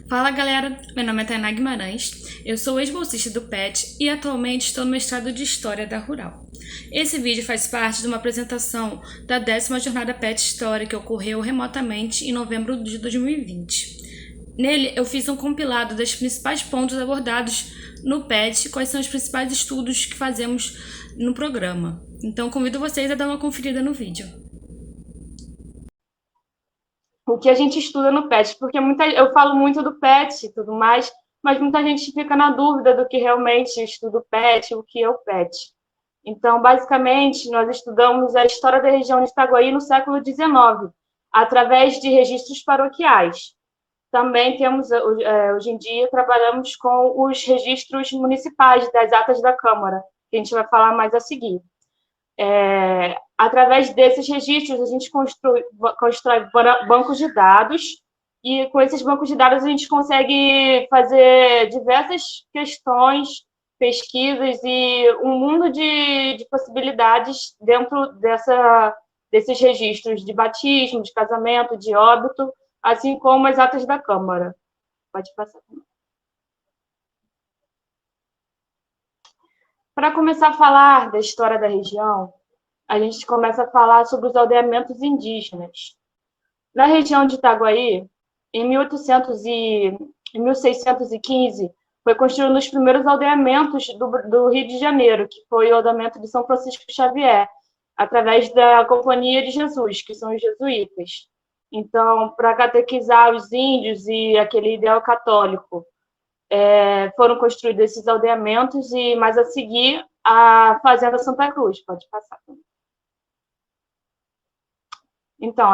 Fala galera, meu nome é Tainá Guimarães, eu sou ex-bolsista do PET e atualmente estou no mestrado de História da Rural. Esse vídeo faz parte de uma apresentação da 10ª Jornada PET História que ocorreu remotamente em novembro de 2020. Nele eu fiz um compilado dos principais pontos abordados no PET, quais são os principais estudos que fazemos no programa. Então convido vocês a dar uma conferida no vídeo. O que a gente estuda no PET, porque eu falo muito do PET e tudo mais, mas muita gente fica na dúvida do que realmente estuda o PET, o que é o PET. Então, basicamente, nós estudamos a história da região de Itaguaí no século XIX, através de registros paroquiais. Também temos, hoje em dia, trabalhamos com os registros municipais das atas da Câmara, que a gente vai falar mais a seguir. Através desses registros, a gente constrói bancos de dados, e com esses bancos de dados a gente consegue fazer diversas questões, pesquisas e um mundo de possibilidades dentro desses registros de batismo, de casamento, de óbito, assim como as atas da Câmara. Pode passar. Para começar a falar da história da região, a gente começa a falar sobre os aldeamentos indígenas. Na região de Itaguaí, em 1615, foi construído um dos primeiros aldeamentos do Rio de Janeiro, que foi o aldeamento de São Francisco Xavier, através da Companhia de Jesus, que são os jesuítas. Então, para catequizar os índios e aquele ideal católico, foram construídos esses aldeamentos e, mais a seguir, a Fazenda Santa Cruz. Pode passar. Então,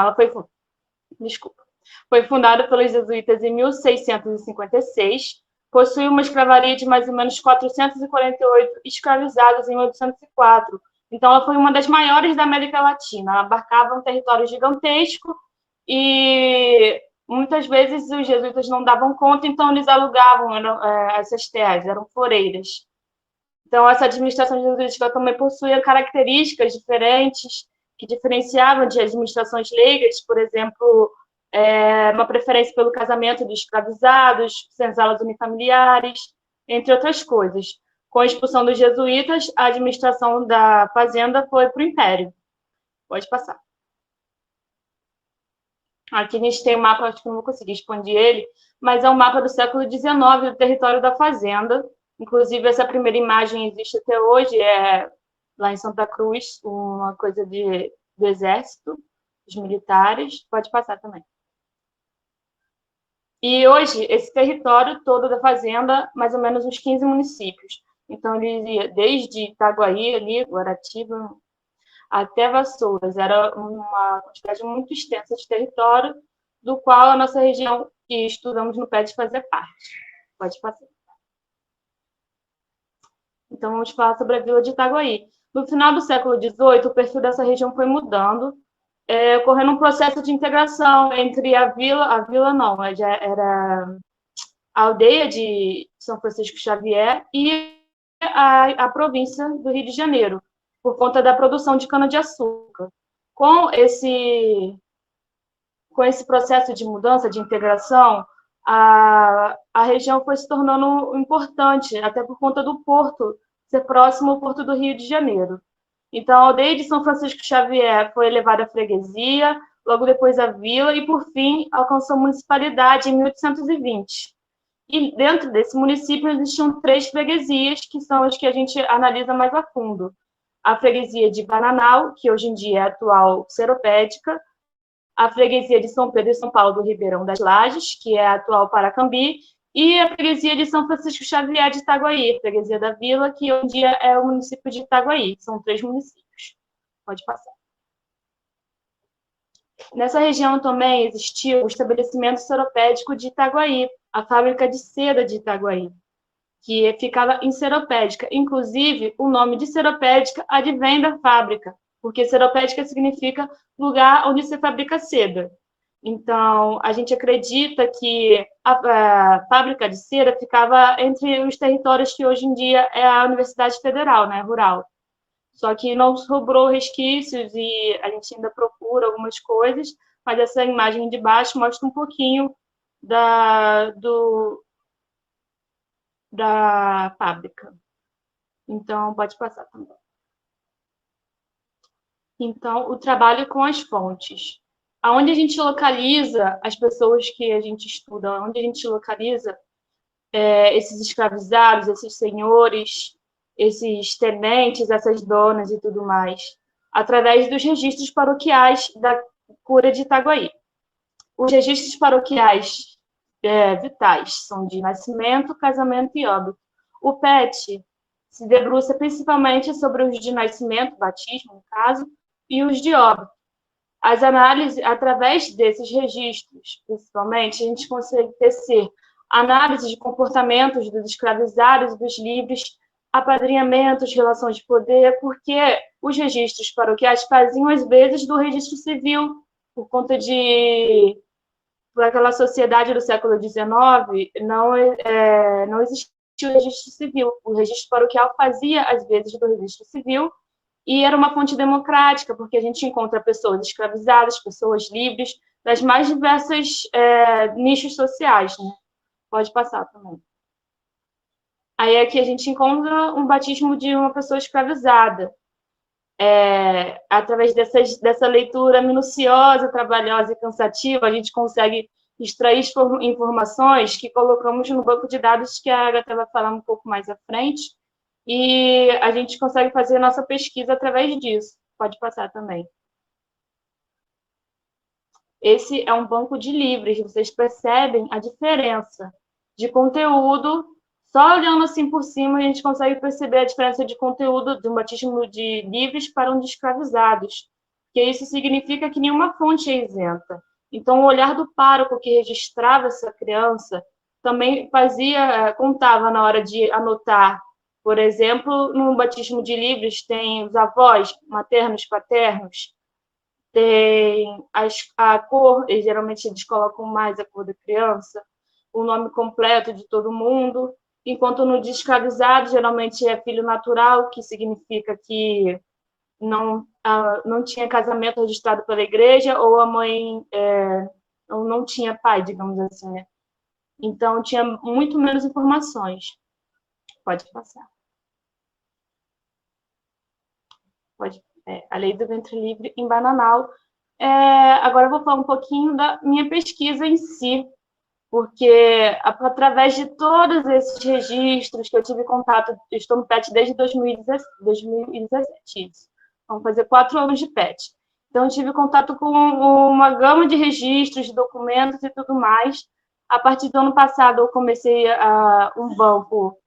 foi fundada pelos jesuítas em 1656, possui uma escravaria de mais ou menos 448 escravizados em 1804. Então, ela foi uma das maiores da América Latina. Ela abarcava um território gigantesco e muitas vezes os jesuítas não davam conta, então eles alugavam essas terras, eram floreiras. Então, essa administração jesuítica também possuía características diferentes que diferenciavam de administrações leigas, por exemplo, uma preferência pelo casamento de escravizados, senzalas unifamiliares, entre outras coisas. Com a expulsão dos jesuítas, a administração da fazenda foi para o Império. Pode passar. Aqui a gente tem um mapa, acho que não vou conseguir expandir ele, mas é um mapa do século XIX do território da fazenda. Inclusive, essa primeira imagem existe até hoje, lá em Santa Cruz, uma coisa do Exército, dos militares. Pode passar também. E hoje, esse território todo da fazenda, mais ou menos uns 15 municípios. Então, ele ia desde Itaguaí, ali, Guaratiba, até Vassouras. Era uma quantidade muito extensa de território, do qual a nossa região, que estudamos no PET, fazia parte. Pode passar. Então, vamos falar sobre a vila de Itaguaí. No final do século XVIII, o perfil dessa região foi mudando, ocorrendo um processo de integração entre a vila não, já era a aldeia de São Francisco Xavier e a província do Rio de Janeiro, por conta da produção de cana-de-açúcar. Com esse processo de mudança, de integração, a região foi se tornando importante, até por conta do porto ser próximo ao porto do Rio de Janeiro. Então, a aldeia de São Francisco Xavier foi elevada à freguesia, logo depois a vila, e, por fim, alcançou a municipalidade em 1820. E dentro desse município existiam 3 freguesias, que são as que a gente analisa mais a fundo. A freguesia de Bananal, que hoje em dia é a atual Seropédica, a freguesia de São Pedro e São Paulo do Ribeirão das Lajes, que é a atual Paracambi, e a freguesia de São Francisco Xavier de Itaguaí, freguesia da Vila, que hoje em dia é o município de Itaguaí. São 3 municípios. Pode passar. Nessa região também existiu o estabelecimento seropédico de Itaguaí, a fábrica de seda de Itaguaí, que ficava em Seropédica. Inclusive, o nome de Seropédica advém da fábrica, porque Seropédica significa lugar onde se fabrica seda. Então, a gente acredita que a fábrica de seda ficava entre os territórios que hoje em dia é a Universidade Federal, né, rural. Só que não sobrou resquícios e a gente ainda procura algumas coisas, mas essa imagem de baixo mostra um pouquinho da fábrica. Então, pode passar também. Então, o trabalho com as fontes. Aonde a gente localiza as pessoas que a gente estuda, onde a gente localiza esses escravizados, esses senhores, esses tenentes, essas donas e tudo mais, através dos registros paroquiais da cura de Itaguaí. Os registros paroquiais vitais são de nascimento, casamento e óbito. O PET se debruça principalmente sobre os de nascimento, batismo, no caso, e os de óbito. As análises, através desses registros, principalmente, a gente consegue tecer análise de comportamentos dos escravizados e dos livres, apadrinhamentos, relações de poder, porque os registros paroquiais faziam, às vezes, do registro civil, por conta de aquela sociedade do século XIX, não existia o registro civil. O registro paroquial fazia, às vezes, do registro civil, e era uma fonte democrática, porque a gente encontra pessoas escravizadas, pessoas livres, das mais diversas nichos sociais, né? Pode passar também. Aí aqui a gente encontra um batismo de uma pessoa escravizada. Através dessa leitura minuciosa, trabalhosa e cansativa, a gente consegue extrair informações que colocamos no banco de dados, que a Agatha vai falar um pouco mais à frente, e a gente consegue fazer a nossa pesquisa através disso. Pode passar também. Esse é um banco de livros, vocês percebem a diferença de conteúdo. Só olhando assim por cima, a gente consegue perceber a diferença de conteúdo de um batismo de livres para um de escravizados, porque isso significa que nenhuma fonte é isenta. Então, o olhar do pároco que registrava essa criança também contava na hora de anotar. Por exemplo, no batismo de livres tem os avós, maternos, paternos, tem a cor, e geralmente eles colocam mais a cor da criança, o nome completo de todo mundo, enquanto no de escravizado, geralmente é filho natural, que significa que não tinha casamento registrado pela igreja, ou a mãe não tinha pai, digamos assim, né? Então, tinha muito menos informações. Pode passar. A lei do ventre livre em Bananal. Agora eu vou falar um pouquinho da minha pesquisa em si, porque através de todos esses registros que eu tive contato, estou no PET desde 2017, vamos fazer 4 anos de PET. Então, eu tive contato com uma gama de registros, de documentos e tudo mais. A partir do ano passado, eu comecei um banco,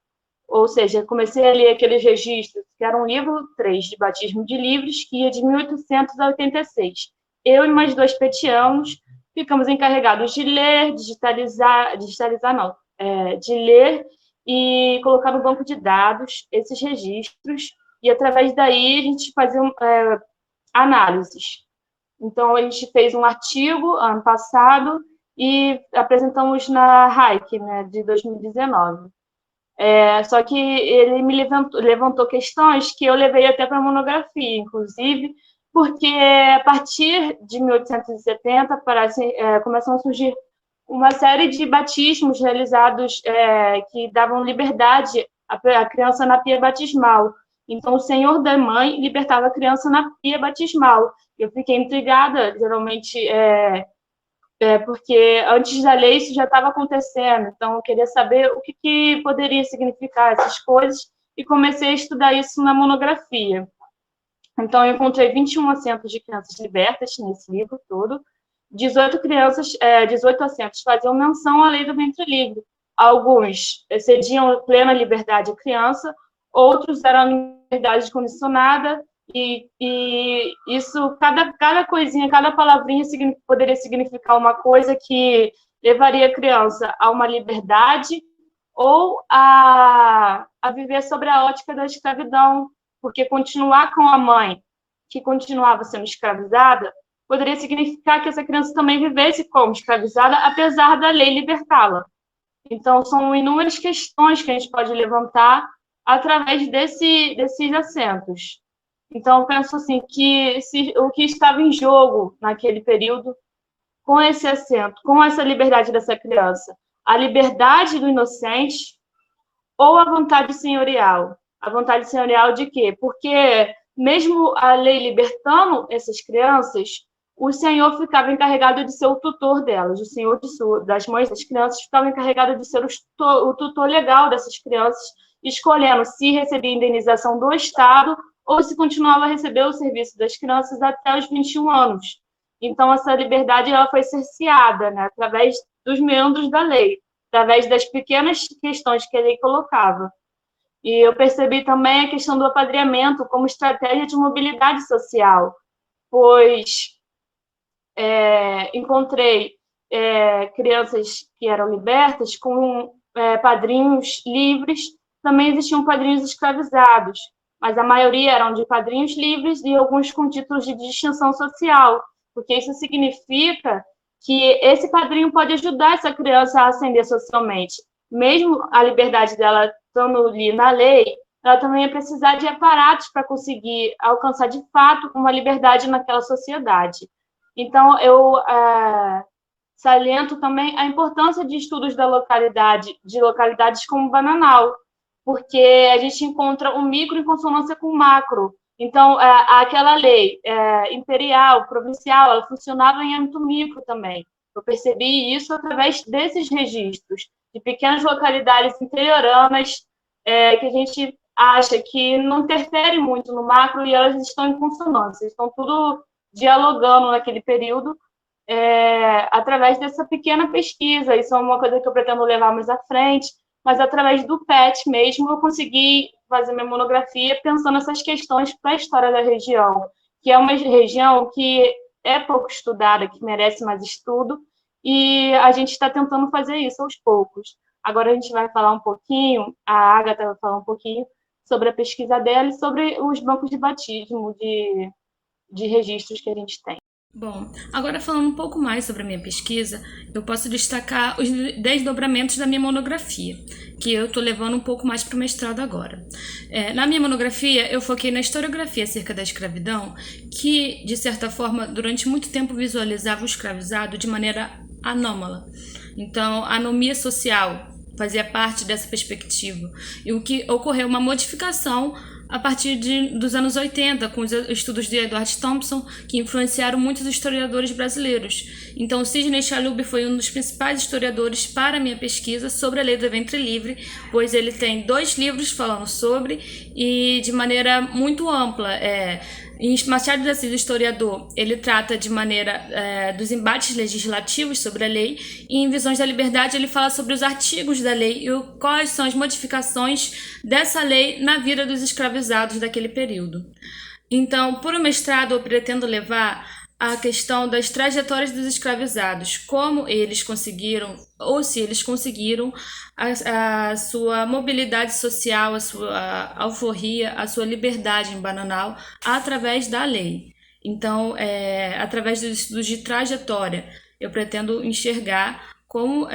ou seja, comecei a ler aqueles registros, que era um livro 3 de batismo de livros, que ia de 1800 a 86. Eu e mais 2 petianos ficamos encarregados de ler, de ler e colocar no banco de dados esses registros, e através daí a gente fazia análises. Então, a gente fez um artigo ano passado e apresentamos na RAIC, né, de 2019. Só que ele me levantou questões que eu levei até para a monografia, inclusive, porque a partir de 1870 começam a surgir uma série de batismos realizados que davam liberdade à criança na pia batismal. Então, o senhor da mãe libertava a criança na pia batismal. Eu fiquei intrigada, geralmente, porque antes da lei isso já estava acontecendo. Então, eu queria saber o que poderia significar essas coisas e comecei a estudar isso na monografia. Então, eu encontrei 21 assentos de crianças libertas nesse livro todo. 18 assentos faziam menção à lei do ventre livre. Alguns cediam plena liberdade à criança, outros eram liberdade condicionada, e isso, cada coisinha, cada palavrinha poderia significar uma coisa que levaria a criança a uma liberdade ou a viver sobre a ótica da escravidão, porque continuar com a mãe, que continuava sendo escravizada, poderia significar que essa criança também vivesse como escravizada, apesar da lei libertá-la. Então, são inúmeras questões que a gente pode levantar através desses assentos. Então, eu penso assim, que o que estava em jogo naquele período, com esse acento, com essa liberdade dessa criança? A liberdade do inocente ou a vontade senhorial? A vontade senhorial de quê? Porque mesmo a lei libertando essas crianças, o senhor ficava encarregado de ser o tutor delas, o senhor das mães das crianças ficava encarregado de ser o tutor legal dessas crianças, escolhendo se recebia indenização do Estado ou se continuava a receber o serviço das crianças até os 21 anos. Então, essa liberdade ela foi cerceada, né, através dos meandros da lei, através das pequenas questões que a lei colocava. E eu percebi também a questão do apadrinhamento como estratégia de mobilidade social, pois encontrei crianças que eram libertas com padrinhos livres, também existiam padrinhos escravizados, mas a maioria eram de padrinhos livres e alguns com títulos de distinção social, porque isso significa que esse padrinho pode ajudar essa criança a ascender socialmente. Mesmo a liberdade dela estando ali na lei, ela também ia precisar de aparatos para conseguir alcançar de fato uma liberdade naquela sociedade. Então, eu saliento também a importância de estudos da localidade, de localidades como Bananal, porque a gente encontra o micro em consonância com o macro. Então, aquela lei imperial, provincial, ela funcionava em âmbito micro também. Eu percebi isso através desses registros, de pequenas localidades interioranas, que a gente acha que não interferem muito no macro e elas estão em consonância, estão tudo dialogando naquele período, através dessa pequena pesquisa. Isso é uma coisa que eu pretendo levar mais à frente, mas através do PET mesmo eu consegui fazer minha monografia pensando nessas questões para a história da região, que é uma região que é pouco estudada, que merece mais estudo, e a gente está tentando fazer isso aos poucos. Agora a gente vai falar um pouquinho, a Agatha vai falar um pouquinho sobre a pesquisa dela e sobre os bancos de batismo de registros que a gente tem. Bom, agora falando um pouco mais sobre a minha pesquisa, eu posso destacar os desdobramentos da minha monografia, que eu estou levando um pouco mais para o mestrado agora. Na minha monografia, eu foquei na historiografia acerca da escravidão, que, de certa forma, durante muito tempo visualizava o escravizado de maneira anômala. Então, a anomia social fazia parte dessa perspectiva. E o que ocorreu uma modificação a partir dos anos 80, com os estudos de Edward Thompson, que influenciaram muitos historiadores brasileiros. Então, Sidney Chalub foi um dos principais historiadores para a minha pesquisa sobre a lei do ventre livre, pois ele tem 2 livros falando sobre, e de maneira muito ampla. Em Machado de Assis, o historiador, ele trata de maneira dos embates legislativos sobre a lei, e em Visões da Liberdade ele fala sobre os artigos da lei e quais são as modificações dessa lei na vida dos escravizados daquele período. Então, por um mestrado, eu pretendo levar a questão das trajetórias dos escravizados, como eles conseguiram, ou se eles conseguiram, a sua mobilidade social, a sua alforria, a sua liberdade em Bananal, através da lei. Então, através dos estudos de trajetória, eu pretendo enxergar como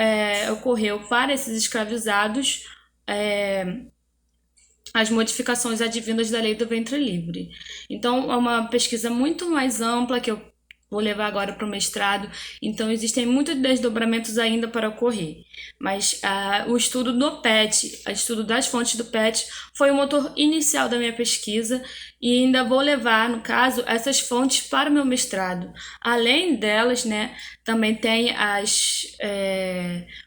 ocorreu para esses escravizados as modificações advindas da lei do ventre livre. Então, é uma pesquisa muito mais ampla que eu vou levar agora para o mestrado, então existem muitos desdobramentos ainda para ocorrer, mas o estudo do PET, o estudo das fontes do PET, foi o motor inicial da minha pesquisa, e ainda vou levar, no caso, essas fontes para o meu mestrado. Além delas, né, também tem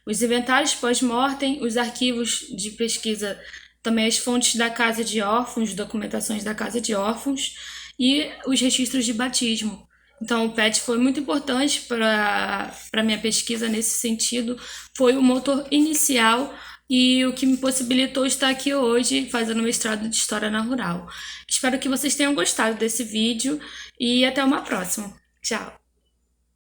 os inventários pós-mortem, os arquivos de pesquisa, também as fontes da Casa de Órfãos, documentações da Casa de Órfãos e os registros de batismo. Então, o PET foi muito importante para a minha pesquisa nesse sentido, foi o motor inicial e o que me possibilitou estar aqui hoje fazendo mestrado de História na Rural. Espero que vocês tenham gostado desse vídeo e até uma próxima. Tchau!